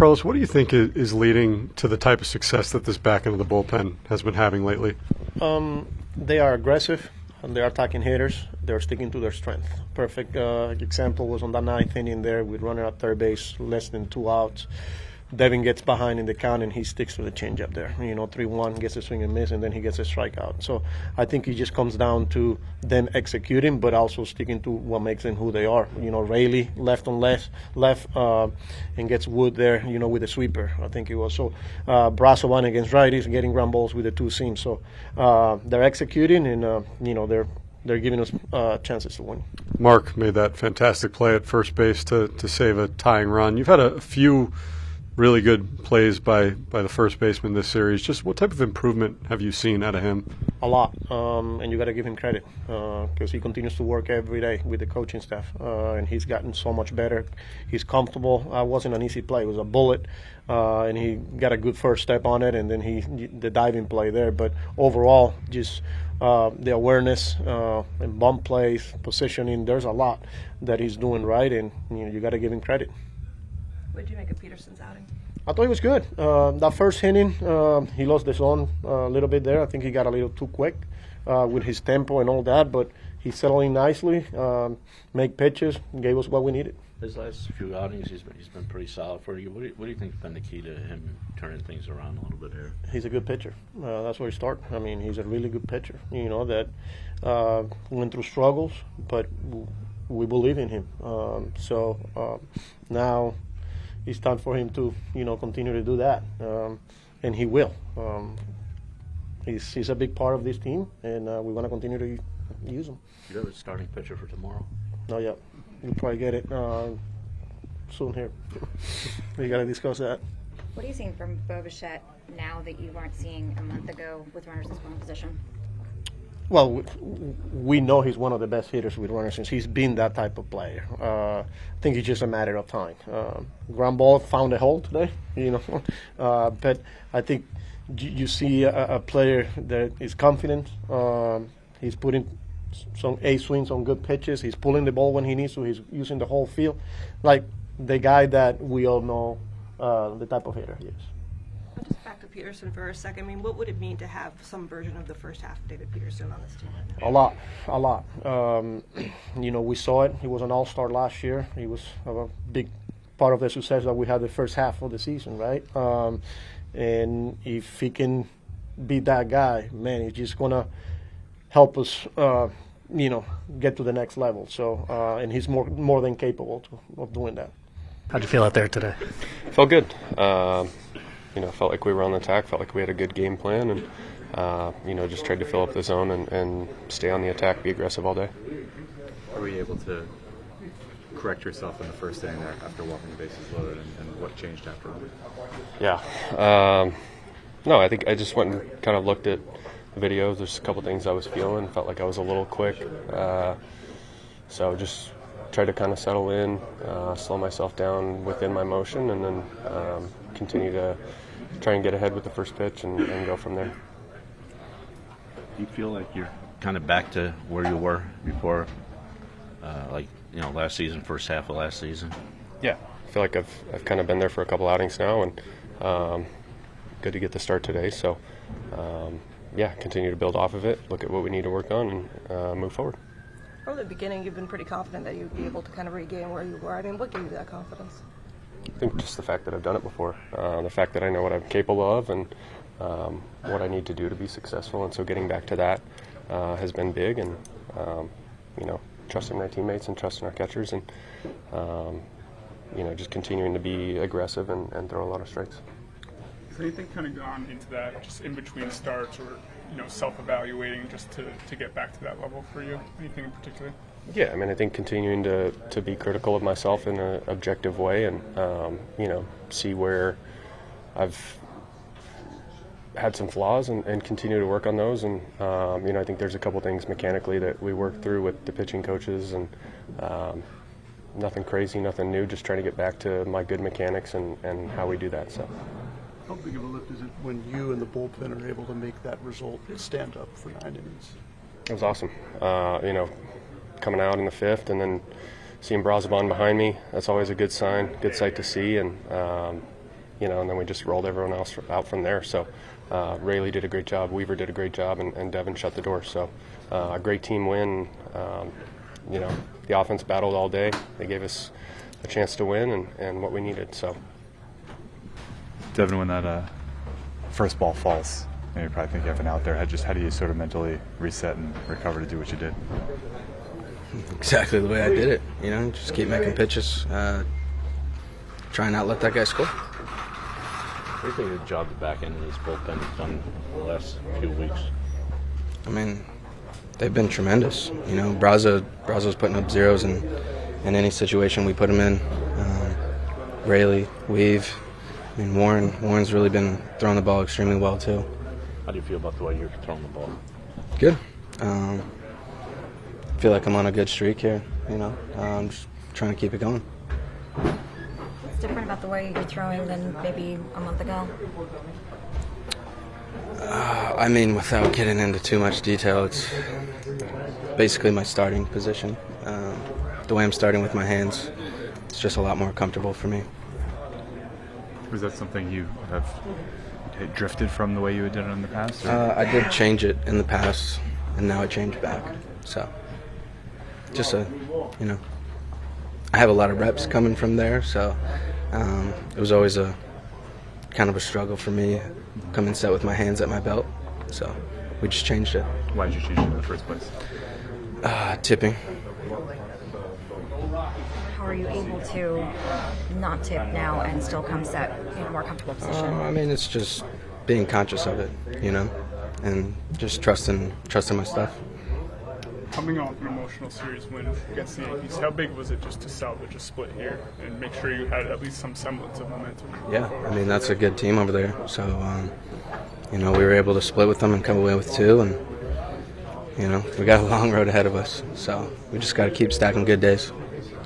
Carlos, what do you think is leading to the type of success that this back end of the bullpen has been having lately? They are aggressive, and they are attacking hitters. They're sticking to their strength. Perfect example was on the ninth inning there with runner at third base, less than 2 outs. Devin gets behind in the count, and he sticks to the changeup there. 3-1, gets a swing and miss, and then he gets a strikeout. So I think it just comes down to them executing, but also sticking to what makes them who they are. Rayleigh left on left, and gets Wood there, with a sweeper, I think it was. So Brazovan against righties, getting ground balls with the two seams. So they're executing, and, they're giving us chances to win. Mark made that fantastic play at first base to save a tying run. You've had a few really good plays by the first baseman this series. Just what type of improvement have you seen out of him? A lot, and you got to give him credit because he continues to work every day with the coaching staff, and he's gotten so much better. He's comfortable. It wasn't an easy play. It was a bullet, and he got a good first step on it, and then the diving play there. But overall, just the awareness and bump plays, positioning, there's a lot that he's doing right, and you got to give him credit. What did you make of Peterson's outing? I thought he was good. That first inning, he lost the zone a little bit there. I think he got a little too quick with his tempo and all that, but he settled in nicely, make pitches, gave us what we needed. His last few outings, he's been pretty solid for you. What do you think has been the key to him turning things around a little bit here? He's a good pitcher. That's where he started. I mean, he's a really good pitcher, that went through struggles, but we believe in him. So now it's time for him to, continue to do that, and he will. He's a big part of this team, and we want to continue to use him. You have a starting pitcher for tomorrow? Not yet. We'll probably get it soon here. We got to discuss that. What are you seeing from Bichette now that you weren't seeing a month ago with runners in scoring position? Well, we know he's one of the best hitters with runners since he's been that type of player. I think it's just a matter of time. Ground ball found a hole today, but I think you see a player that is confident. He's putting some A swings on good pitches. He's pulling the ball when he needs to. He's using the whole field. Like the guy that we all know the type of hitter he is. Just back to Peterson for a second. I mean, what would it mean to have some version of the first half of David Peterson on this team? A lot. We saw it. He was an all-star last year. He was a big part of the success that we had the first half of the season, right? And if he can be that guy, man, he's just going to help us, get to the next level. So, and he's more than capable of doing that. How'd you feel out there today? Felt good. Felt like we were on the attack, felt like we had a good game plan, and, just tried to fill up the zone and stay on the attack, be aggressive all day. Were you able to correct yourself in the first inning there after walking the bases loaded, and what changed after all? Yeah. No, I think I just went and kind of looked at the videos. There's a couple things I was feeling, felt like I was a little quick. So just tried to kind of settle in, slow myself down within my motion, and then continue to try and get ahead with the first pitch and go from there. Do you feel like you're kind of back to where you were before, last season, first half of last season? Yeah, I feel like I've kind of been there for a couple outings now, and good to get the start today. So, continue to build off of it, look at what we need to work on, and move forward. From the beginning, you've been pretty confident that you'd be able to kind of regain where you were. I mean, what gave you that confidence? I think just the fact that I've done it before, the fact that I know what I'm capable of and what I need to do to be successful. And so getting back to that has been big, and, trusting my teammates and trusting our catchers, and, just continuing to be aggressive and throw a lot of strikes. Has anything kind of gone into that, just in between starts or, self-evaluating just to get back to that level for you? Anything in particular? Yeah, I mean, I think continuing to be critical of myself in an objective way, and, see where I've had some flaws and continue to work on those. And, I think there's a couple things mechanically that we worked through with the pitching coaches, and nothing crazy, nothing new, just trying to get back to my good mechanics and how we do that. So. How big of a lift is it when you and the bullpen are able to make that result stand up for 9 innings? It was awesome. Coming out in the fifth and then seeing Brazovan behind me, that's always a good sign, good sight to see. And, and then we just rolled everyone else out from there. So Rayleigh did a great job, Weaver did a great job, and Devin shut the door. So a great team win. The offense battled all day. They gave us a chance to win and what we needed. So, Devin, when that first ball falls, you probably think you have an out there. How do you sort of mentally reset and recover to do what you did? Exactly the way I did it. Just keep making pitches, try and not let that guy score. What do you think of the job the back end of this bullpen has done the last few weeks? I mean, they've been tremendous. Brazo's putting up zeros in any situation we put him in. Rayleigh, Weave, Warren's really been throwing the ball extremely well too. How do you feel about the way you're throwing the ball? Good. Feel like I'm on a good streak here. I'm just trying to keep it going. What's different about the way you're throwing than maybe a month ago? Without getting into too much detail, it's basically my starting position. The way I'm starting with my hands, it's just a lot more comfortable for me. Was that something you have drifted from the way you had done it in the past? I did change it in the past, and now I changed back. So, just I have a lot of reps coming from there, so it was always a kind of a struggle for me coming set with my hands at my belt. So we just changed it. Why did you change it in the first place? Tipping. How are you able to not tip now and still come set in a more comfortable position? It's just being conscious of it, and just trusting my stuff. Coming off an emotional series win against the Yankees, how big was it just to salvage a split here and make sure you had at least some semblance of momentum? Yeah, that's a good team over there. So, we were able to split with them and come away with 2, and we got a long road ahead of us. So we just got to keep stacking good days.